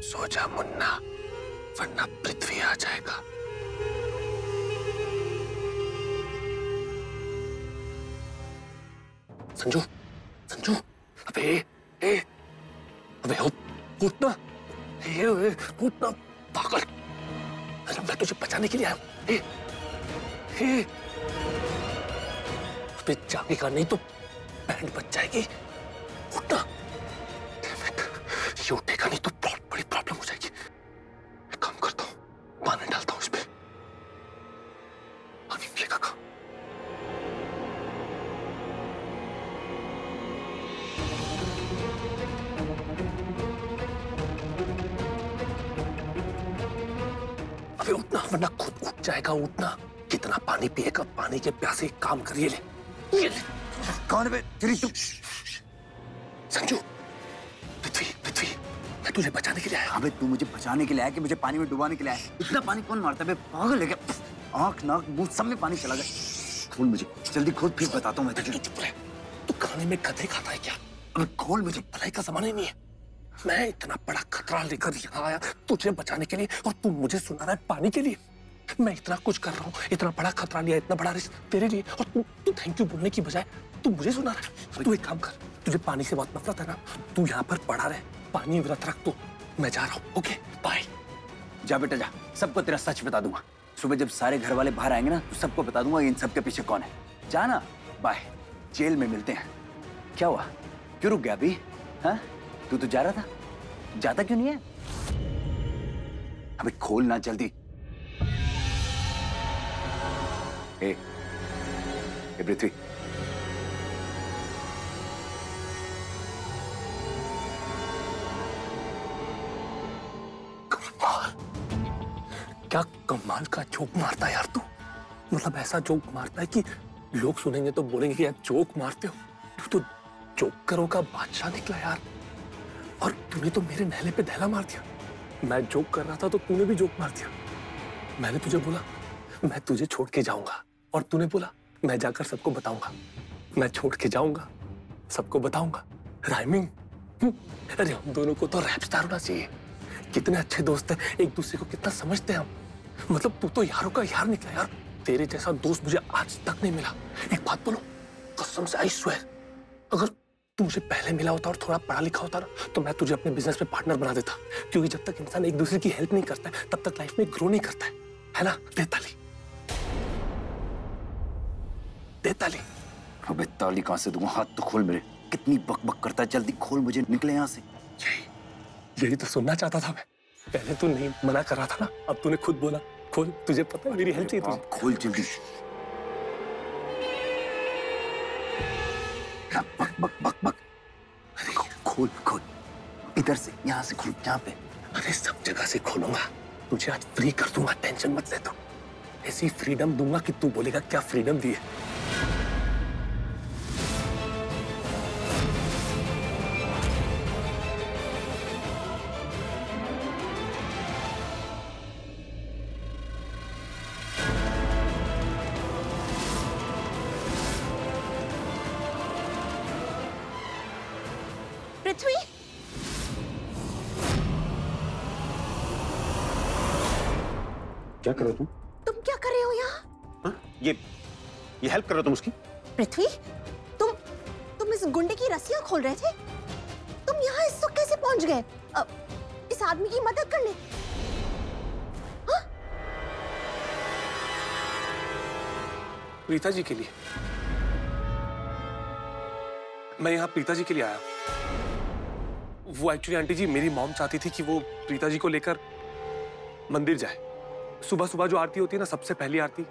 सो जा मुन्ना, वरना पृथ्वी आ जाएगा। संजू, संजू, अबे अबे उठ ना, उठ ना पागल। अरे मैं तुझे बचाने के लिए आया हूं। अबे जागेगा नहीं तो बैंड बच जाएगी। उठ ना, ये उठेगा नहीं तो बहुत बड़ी प्रॉब्लम हो जाएगी। एक काम करता हूं, पानी डालता हूं इस पे, पानी पिएगा का। अबे उठना, वरना खुद उठ जाएगा। उठना, कितना पानी पिएगा, पानी के प्यासे काम करिए। ले ले। कौन है तेरी? संजू, पृथ्वी, मैं तुझे बचाने के लिए आया। अबे तू मुझे बचाने के लिए आया कि मुझे पानी में डुबाने के लिए आया? इतना पानी कौन मारता है? पागल है क्या? आंख नाक मुंह सब में पानी चला गया। खोल मुझे, जल्दी खोल, फिर बताता हूँ मैं तुझे। चुप रह, तू खाने में गधे खाता है क्या? अबे खोल मुझे। भलाई का जमाना ही नहीं है। मैं इतना बड़ा खतरा लेकर यहाँ आया तुझे बचाने के लिए, और तू मुझे सुना रहा है पानी के लिए। मैं इतना कुछ कर रहा हूँ, इतना बड़ा खतरा लिया, इतना बड़ा रिस्क तेरे लिए, और तू थैंक यू बोलने की बजाय तू मुझे सुना रहा है। तू एक काम कर, तुझे पानी से बहुत नफरत है ना, तू यहाँ पर पड़ा रहे, पानी व्रत रख। तू, मैं जा रहा हूँ। Okay bye. जा बेटा जा, सबको तेरा सच बता दूंगा। सुबह जब सारे घर वाले बाहर आएंगे ना, तो सबको बता दूंगा इन सब के पीछे कौन है। जा ना, बाय, जेल में मिलते हैं। क्या हुआ, क्यों रुक गया अभी? हाँ, तू तो जा रहा था, जाता क्यों नहीं है? अबे खोल ना जल्दी। ए पृथ्वी, क्या कमाल का जोक मारता है यार तू। मतलब ऐसा जोक मारता है कि लोग सुनेंगे तो बोलेंगे कि यार जोक मारते हो। तू तो जोकरों का बादशाह निकला यार। और तूने तो मेरे नहले पे दहला मार दिया। मैं जोक कर रहा था तो तूने भी जोक मार दिया। मैंने तुझे बोला मैं तुझे छोड़ के जाऊंगा, और तूने बोला मैं जाकर सबको बताऊंगा। मैं छोड़ के जाऊंगा, सबको बताऊंगा। राइमिंग। अरे हम दोनों को तो रैप स्टार होना चाहिए। कितने अच्छे दोस्त हैं, एक दूसरे को कितना समझते हैं हम। मतलब तू तो यारों का यार निकला यार। तेरे जैसा दोस्त मुझे आज तक नहीं मिला। एक बात बोलो, कसम से आई स्वेयर, अगर तू मुझे पहले मिला होता और थोड़ा पढ़ा लिखा होता ना, तो मैं तुझे अपने बिजनेस में पार्टनर बना देता। क्योंकि जब तक इंसान एक दूसरे की हेल्प नहीं करता है, तब तक लाइफ में ग्रो नहीं करता है ना? दे ताली, दे ताली। अबे ताली कहां से दूंगा? हाथ तो खोल मेरे। कितनी बकबक करता है, जल्दी खोल मुझे, निकले यहाँ से। यही तो सुनना चाहता था मैं। पहले तू नहीं मना कर रहा था ना, अब तूने खुद बोला खोल। तुझे पता है मेरी हेल्प चाहिए तुझे। खोल जल्दी। बक बक बक बक। अरे खोल खोल, इधर से, यहाँ से खोल। यहाँ पे? अरे सब जगह से खोलूंगा। तुझे आज फ्री कर दूंगा, टेंशन मत ले तू। ऐसी फ्रीडम दूंगा कि तू बोलेगा क्या फ्रीडम दी है। पृथ्वी, क्या कर रहे हो तुम क्या कर रहे हो यहाँ? तुम? ये हेल्प कर रहे हो तुम उसकी? पृथ्वी, तुम इस गुंडे की रस्सियां खोल रहे थे। तुम यहाँ इस वक्त कैसे पहुंच गए? इस आदमी की मदद करने? हाँ? प्रीता जी के लिए। मैं यहाँ प्रीता जी के लिए आया। वो एक्चुअली आंटी जी, मेरी मॉम चाहती थी कि वो प्रीता जी को लेकर मंदिर जाए। सुबह सुबह जो आरती होती है ना, सबसे पहली आरती,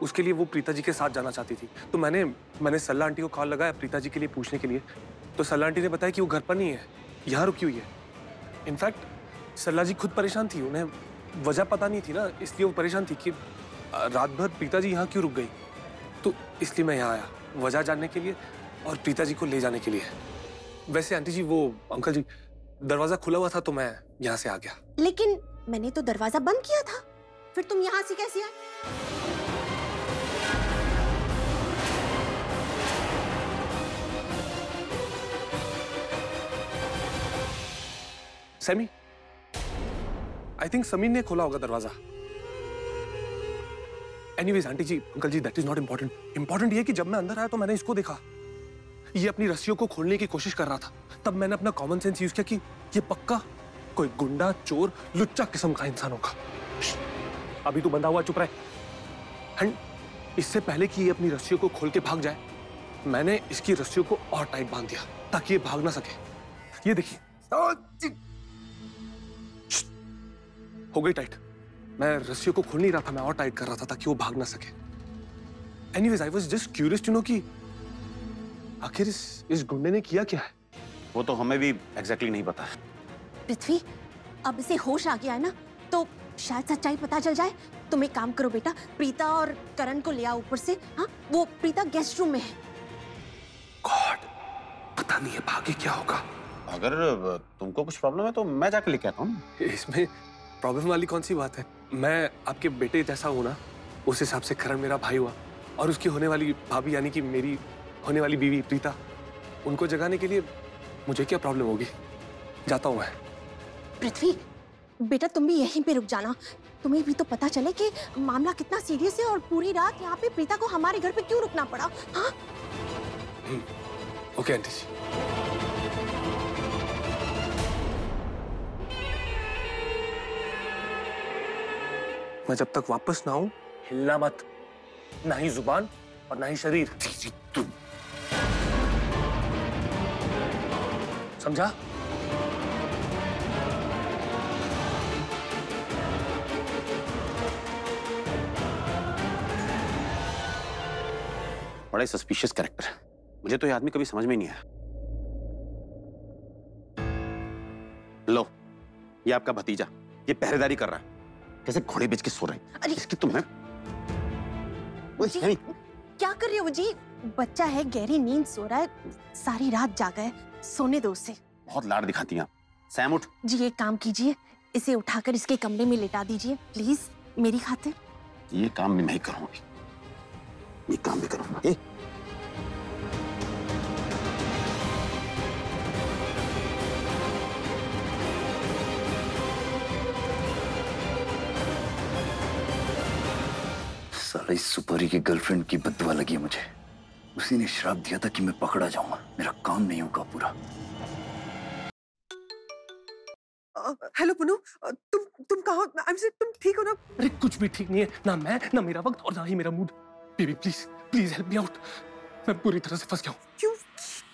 उसके लिए वो प्रीता जी के साथ जाना चाहती थी। तो मैंने सल्ला आंटी को कॉल लगाया प्रीता जी के लिए पूछने के लिए। तो सल्ला आंटी ने बताया कि वो घर पर नहीं है, यहाँ रुकी हुई है। इनफैक्ट सल्ला जी खुद परेशान थी, उन्हें वजह पता नहीं थी ना, इसलिए वो परेशान थी कि रात भर प्रीता जी यहाँ क्यों रुक गई। तो इसलिए मैं यहाँ आया, वजह जानने के लिए और प्रीता जी को ले जाने के लिए। वैसे आंटी जी, वो अंकल जी, दरवाजा खुला हुआ था तो मैं यहाँ से आ गया। लेकिन मैंने तो दरवाजा बंद किया था, फिर तुम यहाँ से कैसे आए? सैमी, आई थिंक समीर ने खोला होगा दरवाजा। Anyways aunty ji, uncle ji, that is not important. Important ये कि जब मैं अंदर आया तो मैंने इसको देखा, ये अपनी रस्सियों को खोलने की कोशिश कर रहा था। तब मैंने अपना कॉमन सेंस यूज किया कि ये पक्का कोई गुंडा, चोर, लुच्चा किस्म का इंसान होगा। अभी तो बंधा हुआ चुप रहे। एंड इससे पहले कि ये अपनी रस्सियों को खोल के भाग जाए, मैंने इसकी रस्सियों को और टाइट बांध दिया ताकि ये भाग ना सके। ये देखिए, हो गई टाइट। मैं रस्सियों को खोल नहीं रहा था, मैं और टाइट कर रहा था ताकि वो भाग ना सके। Anyways I was just curious to know कि आखिर इस गुंडे ने किया क्या है। वो तो हमें भी एग्जैक्टली नहीं पता। पृथ्वी, अब इसे होश आ गया है ना, तो शायद सच्चाई पता चल जाए। तुम एक काम करो बेटा, प्रीता और करण को ले आओ ऊपर से। हाँ, वो प्रीता गेस्ट रूम में है। गॉड, पता नहीं है भागे क्या होगा। अगर तुमको कुछ प्रॉब्लम है तो मैं जाके लेके आता हूँ। इसमें प्रॉब्लम वाली कौन सी बात है? मैं आपके बेटे जैसा हूं ना, उस हिसाब से करण मेरा भाई हुआ, और उसकी होने वाली भाभी यानी कि मेरी होने वाली बीवी प्रीता, उनको जगाने के लिए मुझे क्या प्रॉब्लम होगी? जाता हूं मैं। पृथ्वी बेटा, तुम भी यहीं पे रुक जाना। तुम्हें भी तो पता चले कि मामला कितना सीरियस है, और पूरी रात यहाँ पे प्रीता को हमारे घर पे क्यों रुकना पड़ा। हाँ? ओके आंटी जी। मैं जब तक वापस ना आऊं, हिलना मत, ना ही जुबान और ना ही शरीर। तुम समझा? बड़ा ही सस्पिशियस कैरेक्टर है। मुझे तो ये आदमी कभी समझ में नहीं आया। लो, ये आपका भतीजा, ये पहरेदारी कर रहा है, कैसे घोड़े बेच के सो रहे हैं। इसकी तुम्हें क्या कर रहे हो जी? बच्चा है, गहरी नींद सो रहा है, सारी रात जागा है, सोने दो उसे। बहुत लाड दिखाती हैं आप। सैम उठ। जी एक काम कीजिए, इसे उठाकर इसके कमरे में लेटा दीजिए प्लीज, मेरी खातिर। ये काम भी मैं ही करूंगी, ये काम भी करूंगा। साला इस सुपारी की गर्लफ्रेंड की बददुआ लगी है मुझे। उसी ने श्राप दिया था कि मैं पकड़ा जाऊंगा, मेरा काम नहीं होगा पूरा। हेलो पुनू, तुम कहाँ? तुम ठीक हो ना? अरे कुछ भी ठीक नहीं है, ना मैं, ना मेरा वक्त और ना ही मेरा mood. Baby please please help me out, मैं पूरी तरह से फंस गया हूँ। क्यों,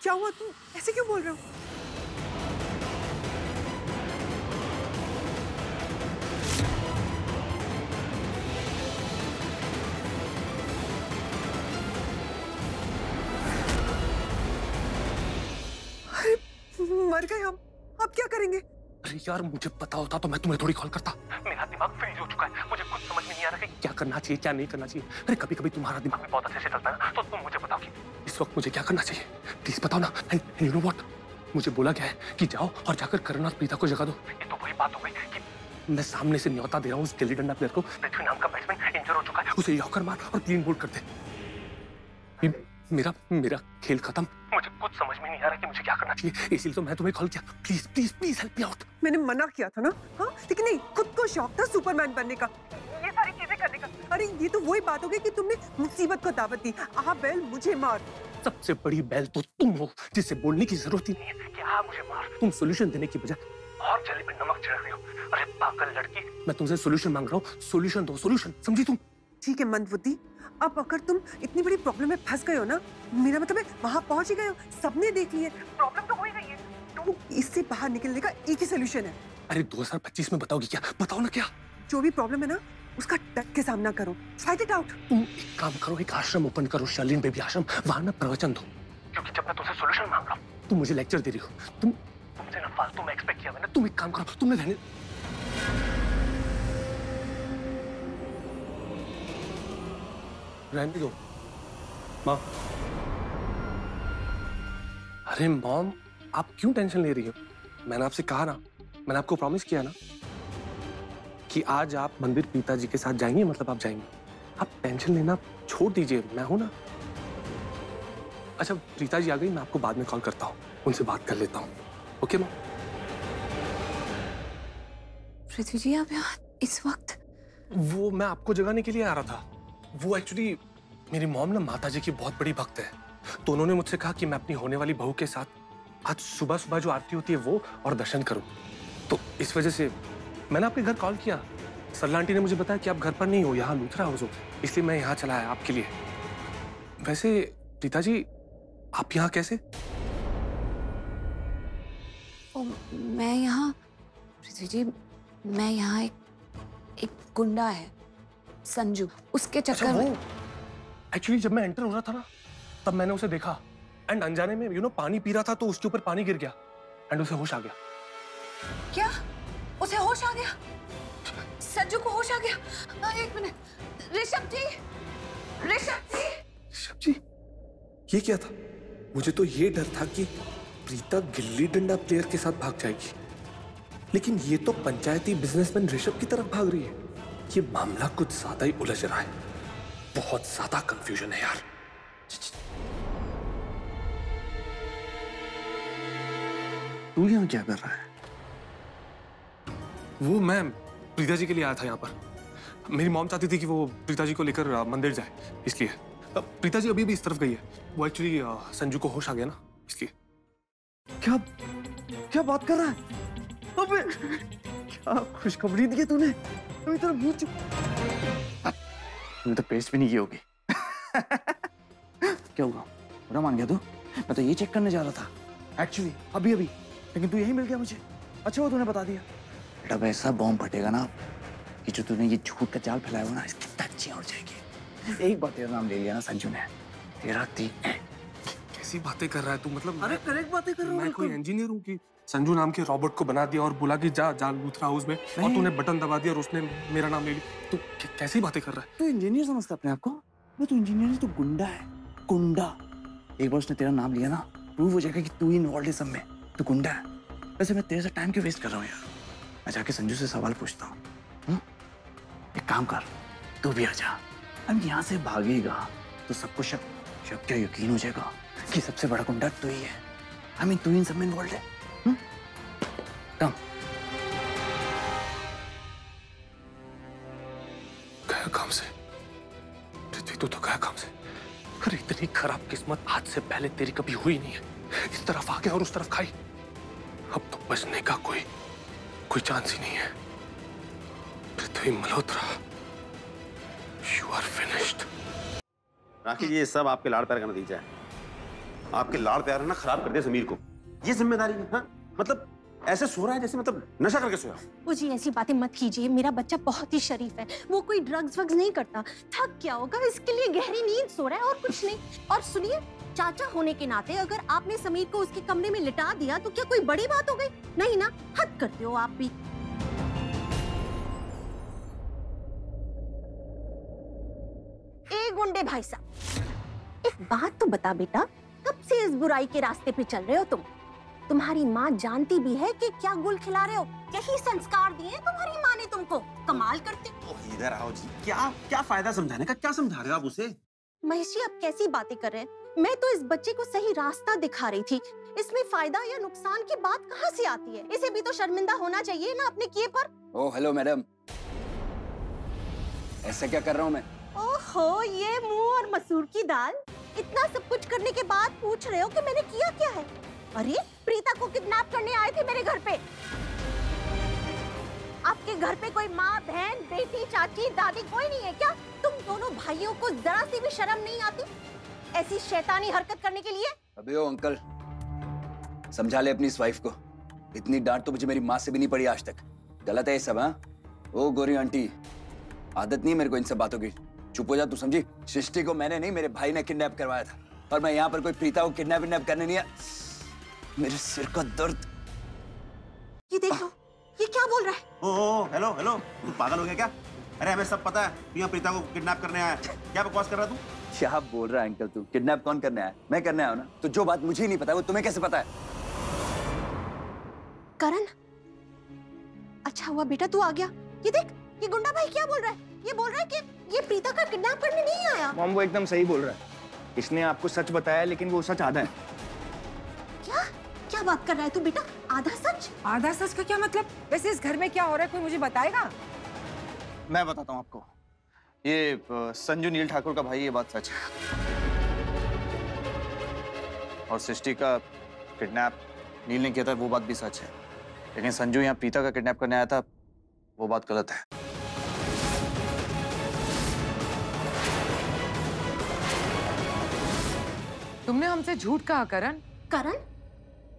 क्या हुआ? तुम ऐसे क्यों बोल रहे हो? मर गए हम, अब क्या करेंगे? अरे यार, मुझे पता होता तो मैं तुम्हें थोड़ी कॉल करता। मेरा दिमाग फ्रीज हो चुका है, मुझे कुछ समझ में नहीं आ रहा कि क्या करना चाहिए क्या नहीं करना चाहिए। अरे कभी कभी तुम्हारा दिमाग भी बहुत अच्छे से चलता है ना, तो तुम मुझे बताओ कि इस वक्त मुझे क्या करना चाहिए। प्लीज बताओ ना। यू नो व्हाट, मुझे बोला गया है कि जाओ और जाकर करण और प्रीता को जगा दो। ये तो वही बात हो गई कि मैं सामने से न्योता दे रहा हूँ उस गिल्ली डंडा प्लेयर को, पृथ्वी नाम का बैट्समैन इंजर हो चुका है, उसे यॉर्कर मार और क्लीन बोल्ड कर दे। मेरा खेल खत्म। मुझे कुछ समझ में नहीं आ रहा कि मुझे क्या करना चाहिए, इसीलिए तो मैं तुम्हें कॉल किया। Please please please help me out. मैंने मना किया था ना, हाँ? लेकिन नहीं, खुद को शौक था सुपरमैन बनने का, ये सारी चीजें करने का। अरे ये तो वही बात हो गई कि तुमने मुसीबत को दावत दी। आ बैल मुझे मार। सबसे बड़ी बैल तो तुम हो, जिससे बोलने की जरूरत ही नहीं है कि हाँ मुझे मार। तुम सोल्यूशन देने की बजाय और जले पे नमक छिड़क रही हो। अरे पागल लड़की, मैं तुमसे सोल्यूशन मांग रहा हूँ, सोल्यूशन दो, सोल्यूशन, समझी तुम? ठीक है मंदबुद्धि, अब अगर तुम इतनी बड़ी प्रॉब्लम में फंस गए हो ना, मेरा मतलब है वहां पहुंच ही गए हो, सबने देख लिया, प्रॉब्लम तो हो ही गई है, तो इससे बाहर निकलने का एक ही सोल्यूशन है। अरे 2025 में बताओगी क्या? बताओ ना क्या। जो भी प्रॉब्लम है ना, उसका डट के सामना करो, फाइट इट आउट। तुम एक काम करो, एक आश्रम ओपन करो, शालीन बेबी आश्रम, वहां ना प्रवचन दो। क्योंकि जब मैं तुमसे सोल्यूशन मांग रहा हूँ, तुम मुझे लेक्चर दे रही हो। तुमसे ना फालतू में एक्सपेक्ट किया मैंने। तुम एक काम करो, तुमने रहने दो माँ। अरे मॉम, आप क्यों टेंशन ले रही हो? मैंने आपसे कहा ना, मैंने आपको प्रॉमिस किया ना कि आज आप मंदिर पिताजी के साथ जाएंगे, मतलब आप जाएंगे। आप टेंशन लेना छोड़ दीजिए, मैं हूं ना। अच्छा प्रीता जी आ गई, मैं आपको बाद में कॉल करता हूँ, उनसे बात कर लेता हूँ। ओके माँ? पृथ्वी जी आप यहाँ इस वक्त? वो मैं आपको जगाने के लिए आ रहा था। वो एक्चुअली मेरी मॉम ना माताजी की बहुत बड़ी भक्त है, तो उन्होंने मुझसे कहा कि मैं अपनी होने वाली बहू के साथ आज सुबह सुबह जो आरती होती है वो और दर्शन करूं। तो इस वजह से मैंने आपके घर कॉल किया। सरला आंटी ने मुझे बताया कि आप घर पर नहीं हो, यहाँ लूथरा हाउस हो, इसलिए मैं यहाँ चला आया आपके लिए। वैसे प्रीता जी आप यहाँ कैसे? मैं यहाँ पृथ्वी जी, मैं यहाँ एक गुंडा है संजू, उसके चक्कर में। एक्चुअली जब मैं एंटर हो रहा था ना तब मैंने उसे देखा एंड अनजाने में पानी पी रहा था तो उसके ऊपर पानी गिर गया एंड उसे होश आ गया। क्या उसे होश आ गया? संजू को होश आ गया? एक मिनट। ऋषभ जी, ऋषभ जी। ऋषभ जी ये क्या था? मुझे तो ये डर था कि प्रीता गिल्ली डंडा प्लेयर के साथ भाग जाएगी, लेकिन ये तो पंचायती बिजनेसमैन ऋषभ की तरफ भाग रही है। ये मामला कुछ ज्यादा ही उलझ रहा है, बहुत ज्यादा कंफ्यूजन है यार। तू यहाँ क्या कर रहा है? वो मैं प्रीता जी के लिए आया था यहाँ पर। मेरी मॉम चाहती थी कि वो प्रीता जी को लेकर मंदिर जाए, इसलिए। प्रीता जी अभी भी इस तरफ गई है। वो एक्चुअली संजू को होश आ गया ना, इसलिए। क्या क्या बात कर रहा है? अबे क्या खुशखबरी दी है तूने? अभी तेरा मुंह चुप। तूने तो पेस्ट भी नहीं की होगी। क्या हुआ? बुरा मान गया तू? मैं तो ये चेक करने जा रहा था एक्चुअली अभी, लेकिन तू यही मिल गया मुझे। अच्छा वो तूने बता दिया। बेटा वैसा बॉम्ब फटेगा ना कि जो तूने ये झूठ का जाल फैलाया हो ना, इसकी टच्चियां उड़ जाएगी। एक बार तेरा नाम ले लिया ना संजू ने, तेरा कैसी बातें कर रहा है तू? मतलब अरे करेक्ट बातें कर रहा हूँ। मैं कोई इंजीनियर हूँ कि संजू नाम के रॉबोट को बना दिया और बोला कि जा जा लूथरा हाउस में, और तूने बटन दबा दिया और उसने मेरा नाम ले लिया? तू कैसी बातें कर रहा है? तू इंजीनियर समझता अपने आप को? मैं तो इंजीनियर नहीं, तू गुंडा है, गुंडा। एक बार उसने तेरा नाम लिया ना, प्रूव हो जाएगा कि तू ही इन्वॉल्व है सब में, तू गुंडा है। वैसे मैं तेरे से टाइम क्यों वेस्ट कर रहा हूँ यार? मैं जाके संजू से सवाल पूछता हूँ। एक काम कर, तू भी आजा। हम यहाँ से भागेगा तो सबको शक क्या यकीन हो जाएगा कि सबसे बड़ा गुंडा तू ही है। आई मीन तू इन सब में इन्वॉल्व है। कम गया काम से। पृथ्वी तू तो गया काम से। अरे इतनी खराब किस्मत आज से पहले तेरी कभी हुई नहीं है। इस तरफ आ गया और उस तरफ खाई। अब तो बचने का कोई चांस ही नहीं है। पृथ्वी मल्होत्रा, यू आर फिनिश्ड। राखी जी ये सब आपके लाड़ प्यार का नतीजा है। आपके लाड़ प्यार है ना खराब कर दिया समीर को। ये जिम्मेदारी है? हाँ? मतलब ऐसे सो रहा है जैसे मतलब नशा करके सोया। वो जी ऐसी बातें मत कीजिए, मेरा बच्चा बहुत ही शरीफ है, वो कोई ड्रग्स वग्स नहीं करता। थक क्या होगा, इसके लिए गहरी नींद सो रहा है और कुछ नहीं। और सुनिए, चाचा होने के नाते अगर आपने समीर को उसके कमरे में लिटा दिया तो क्या कोई बड़ी बात हो गई? नहीं ना, हद करते हो आप भी। ए गुंडे भाई साहब, एक बात तो बता बेटा, कब से इस बुराई के रास्ते पे चल रहे हो तुम? तुम्हारी माँ जानती भी है कि क्या गुल खिला रहे हो। यही संस्कार दिए तुम्हारी माँ ने तुमको। कमाल करते हो। इधर आओ जी। क्या फायदा समझाने का? क्या समझा रहे हो आप उसे? महेश जी आप कैसी बातें कर रहे हैं? मैं तो इस बच्चे को सही रास्ता दिखा रही थी। इसमें फायदा या नुकसान की बात कहाँ से आती है? इसे भी तो शर्मिंदा होना चाहिए ना अपने किए पर। ओह हेलो मैडम, ऐसा क्या कर रहा हूँ मैं? ओहो, ये मुंह और मसूर की दाल। इतना सब कुछ करने के बाद पूछ रहे हो कि मैंने किया क्या है? अरे प्रीता को किडनैप करने आए थे मेरे घर पे। आपके घर पे कोई माँ, बहन, बेटी, चाची, दादी कोई नहीं है क्या? तुम दोनों भाइयों को जरा सी भी शर्म नहीं आती ऐसी शैतानी हरकत करने के लिए? अबे ओ अंकल, समझा ले अपनी इस वाइफ को। इतनी डांट तो मुझे मेरी माँ से भी नहीं पड़ी आज तक। गलत है ये सब। हाँ ओ गोरी आंटी, आदत नहीं मेरे को इन सब बातों की। चुप हो जा तू, समझी? सृष्टि को मैंने नहीं, मेरे भाई ने किडनैप करवाया था, और मैं यहाँ पर कोई प्रीता को किडनैप करने नहीं आया। मेरे सिर का दर्द। ये देख लो, ये क्या बोल रहा है? ओ हेलो, तू पागल हो गया क्या? अरे हमें सब पता है तू यहाँ प्रीता को किडनैप करने आया। क्या बकवास कर रहा तू? क्या बोल रहा है अंकल तू? किडनैप कौन करने आया? मैं करने आया हूँ ना। तो जो बात मुझे ही नहीं पता वो तुम्हें कैसे पता है? करण, अच्छा हुआ बेटा तू आ गया। ये देख, ये गुंडा भाई क्या बोल रहा है? ये बोल रहा है कि ये प्रीता का किडनैप करने नहीं आया। मॉम वो एकदम सही बोल रहा है। इसने आपको सच बताया, लेकिन वो सच आधा है। क्या क्या बात कर रहा है तू बेटा? आधा सच? आधा सच का क्या मतलब? वैसे इस घर में क्या हो रहा है कोई मुझे बताएगा? मैं बताता हूँ आपको। ये संजू नील ठाकुर का भाई, ये बात सच है। और सृष्टि का किडनैप नील ने किया था, वो बात भी सच है। लेकिन संजू यहाँ प्रीता का किडनैप करने आया था, वो बात गलत है। तुमने हमसे झूठ कहा करण। करण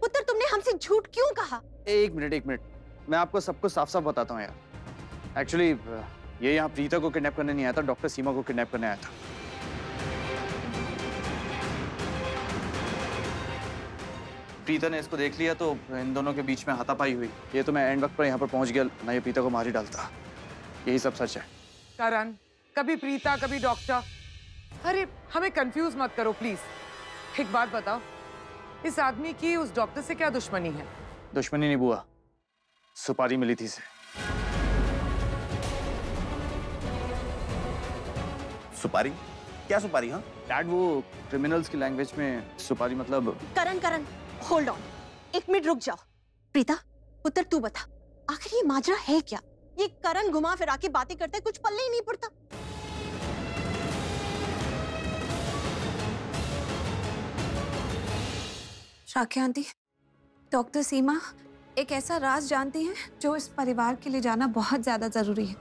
पुत्र, तुमने हमसे झूठ क्यों कहा? एक मिनट, मैं आपको सब कुछ साफ साफ बताता हूँ यार। एक्चुअली ये यहाँ प्रीता को किडनैप करने नहीं आया था, डॉक्टर सीमा को किडनैप करने आया था। प्रीता ने इसको देख लिया तो इन दोनों के बीच में हाथापाई हुई। ये तो मैं एंड वक्त पर यहाँ पर पहुंच गया, ना ये प्रीता को मार ही डालता। यही सब सच है। करण, कभी प्रीता कभी डॉक्टर। अरे हमें कंफ्यूज मत करो प्लीज। एक बात बताओ, इस आदमी की उस डॉक्टर से क्या दुश्मनी है? दुश्मनी नहीं बुआ, सुपारी मिली थी इसे। सुपारी? क्या सुपारी? हाँ डैड, वो क्रिमिनल्स की लैंग्वेज में सुपारी मतलब। करण होल्ड ऑन, 1 मिनट रुक जाओ। प्रीता पुत्र तू बता, आखिर ये माजरा है क्या? ये करण घुमा फिरा के बातें करता है, कुछ पल्ले ही नहीं पड़ता। राखी आंटी, डॉक्टर सीमा एक ऐसा राज जानती हैं जो इस परिवार के लिए जाना बहुत ज्यादा जरूरी है।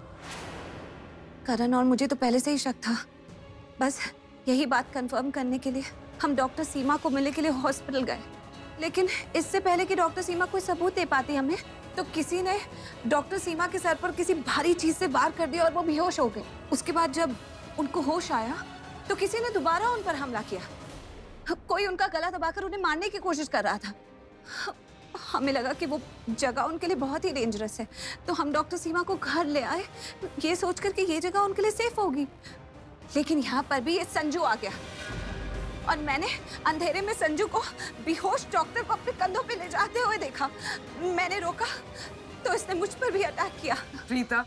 करण और मुझे तो पहले से ही शक था। बस यही बात कंफर्म करने के लिए हम डॉक्टर सीमा को मिलने के लिए हॉस्पिटल गए। लेकिन इससे पहले कि डॉक्टर सीमा कोई सबूत दे पाती हमें, तो किसी ने डॉक्टर सीमा के सर पर किसी भारी चीज से वार कर दिया और वो बेहोश हो गए। उसके बाद जब उनको होश आया तो किसी ने दोबारा उन पर हमला किया। कोई उनका गला दबाकर उन्हें मारने की कोशिश कर रहा था। हमें लगा कि वो जगह उनके लिए बहुत ही डेंजरस है, तो हम डॉक्टर सीमा को घर ले आए, ये सोचकर कि ये जगह उनके लिए सेफ होगी। लेकिन यहाँ पर भी ये संजू आ गया और मैंने अंधेरे में संजू को बेहोश डॉक्टर को अपने कंधों पे ले जाते हुए देखा। मैंने रोका तो इसने मुझ पर भी अटैक किया। प्रीता,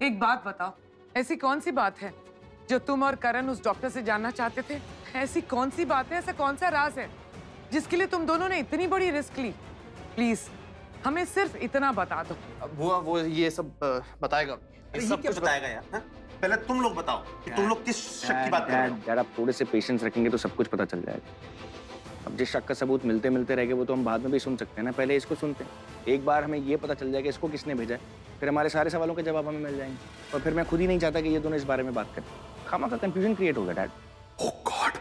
एक बात बताओ, ऐसी कौन सी बात है जो तुम और करण उस डॉक्टर से जानना चाहते थे? ऐसी कौन सी बात है, ऐसा कौन सा राज है जिसके लिए तुम दोनों ने इतनी बड़ी रिस्क ली? प्लीज हमें सिर्फ इतना बता दो। बुआ वो ये सब बताएगा। ये सब कुछ बताएगा यार। हाँ? पहले तुम लोग बताओ कि तुम लोग किस शक की बात कर रहे हो? यार आप थोड़े से पेशेंस रखेंगे तो सब कुछ पता चल जाएगा। अब जिस शक का सबूत मिलते मिलते रह गए वो तो हम बाद में भी सुन सकते हैं ना, पहले इसको सुनते हैं। एक बार हमें ये पता चल जाएगा इसको किसने भेजा है, फिर हमारे सारे सवालों के जवाब हमें मिल जाएंगे। और फिर मैं खुद ही नहीं चाहता कि ये दोनों इस बारे में बात करें। खामा का कंफ्यूजन क्रिएट होगा डैड। ओह गॉड,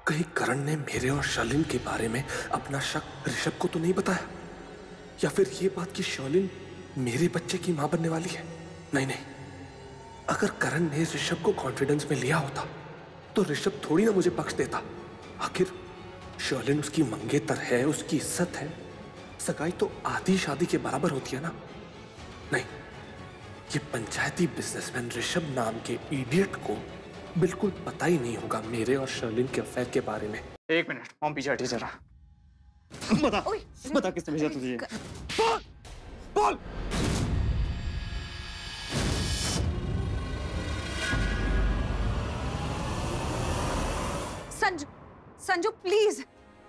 कहीं करण ने मेरे और शर्लिन के बारे में अपना शक ऋषभ को तो नहीं बताया? या फिर ये बात कि शर्लिन मेरे बच्चे की मां बनने वाली है? नहीं, अगर करण ने ऋषभ को कॉन्फिडेंस में लिया होता तो ऋषभ थोड़ी ना मुझे पक्ष देता। आखिर शर्लिन उसकी मंगेतर है, उसकी इज्जत है। सगाई तो आधी शादी के बराबर होती है ना। नहीं, ये पंचायती बिजनेसमैन ऋषभ नाम के इडियट को बिल्कुल पता ही नहीं होगा मेरे और शर्लिन के अफेयर के बारे में। एक मिनट, मॉम पीछे हटी जरा। बता किसने भेजा तुझे? बोल। संजू प्लीज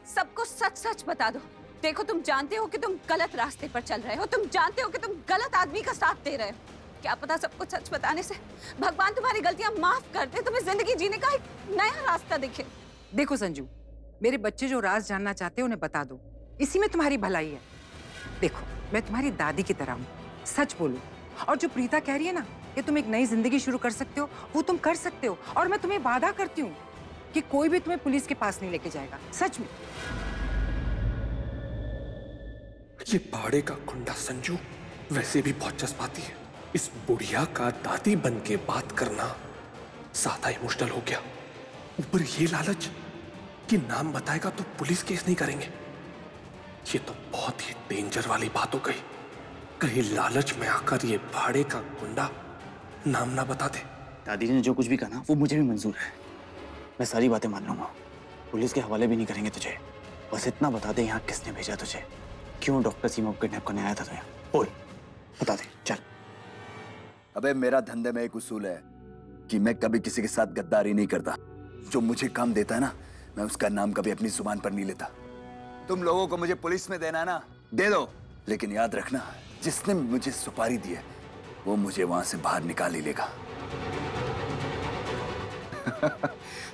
सबको सच सच बता दो। देखो तुम जानते हो कि तुम गलत रास्ते पर चल रहे हो, तुम जानते हो कि तुम गलत आदमी का साथ दे रहे हो। क्या पता सबको सच बताने से भगवान तुम्हारी गलतियां माफ कर दे, तुम्हें जिंदगी जीने का एक नया रास्ता दिखे। देखो संजू, मेरे बच्चे जो राज जानना चाहते हैं उन्हें बता दो, इसी में तुम्हारी भलाई है। देखो मैं तुम्हारी दादी की तरह हूँ, सच बोलो। और जो प्रीता कह रही है ना कि तुम एक नई जिंदगी शुरू कर सकते हो, वो तुम कर सकते हो। और मैं तुम्हें वादा करती हूँ कि कोई भी तुम्हें पुलिस के पास नहीं लेके जाएगा, सच में। ये बाड़े का गुंडा संजू वैसे भी बहुत जज्बाती है। इस बुढ़िया का दादी बन के बात करना ज्यादा इमोशनल हो गया। ऊपर ये लालच कि नाम बताएगा तो पुलिस केस नहीं करेंगे। ये तो बहुत ही डेंजर वाली बात हो गई। कहीं लालच में आकर ये बाड़े का गुंडा नाम ना बता दे। दादी ने जो कुछ भी कहा ना वो मुझे भी मंजूर है। मैं सारी बातें मान लूंगा, पुलिस के हवाले भी नहीं करेंगे तुझे। बस इतना बता दे यहाँ किसने भेजा तुझे, क्यों डॉक्टर सीमा को किडनैप करने आया था तुझे, बोल बता दे चल। अबे मेरा धंधे में एक उसूल है कि मैं कभी किसी के साथ गद्दारी नहीं करता। जो मुझे काम देता है ना, मैं उसका नाम कभी अपनी जुबान पर नहीं लेता। तुम लोगों को मुझे पुलिस में देना ना, दे दो, लेकिन याद रखना जिसने मुझे सुपारी दी है वो मुझे वहां से बाहर निकाल ही लेगा।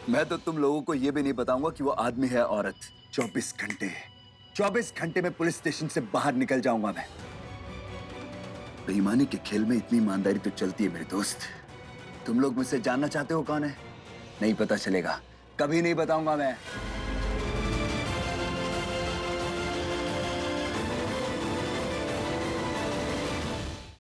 मैं तो तुम लोगों को यह भी नहीं बताऊंगा कि वो आदमी है औरत। 24 घंटे में पुलिस स्टेशन से बाहर निकल जाऊंगा मैं। बेईमानी के खेल में इतनी ईमानदारी तो चलती है मेरे दोस्त। तुम लोग मुझसे जानना चाहते हो कौन है? नहीं पता चलेगा, कभी नहीं बताऊंगा मैं।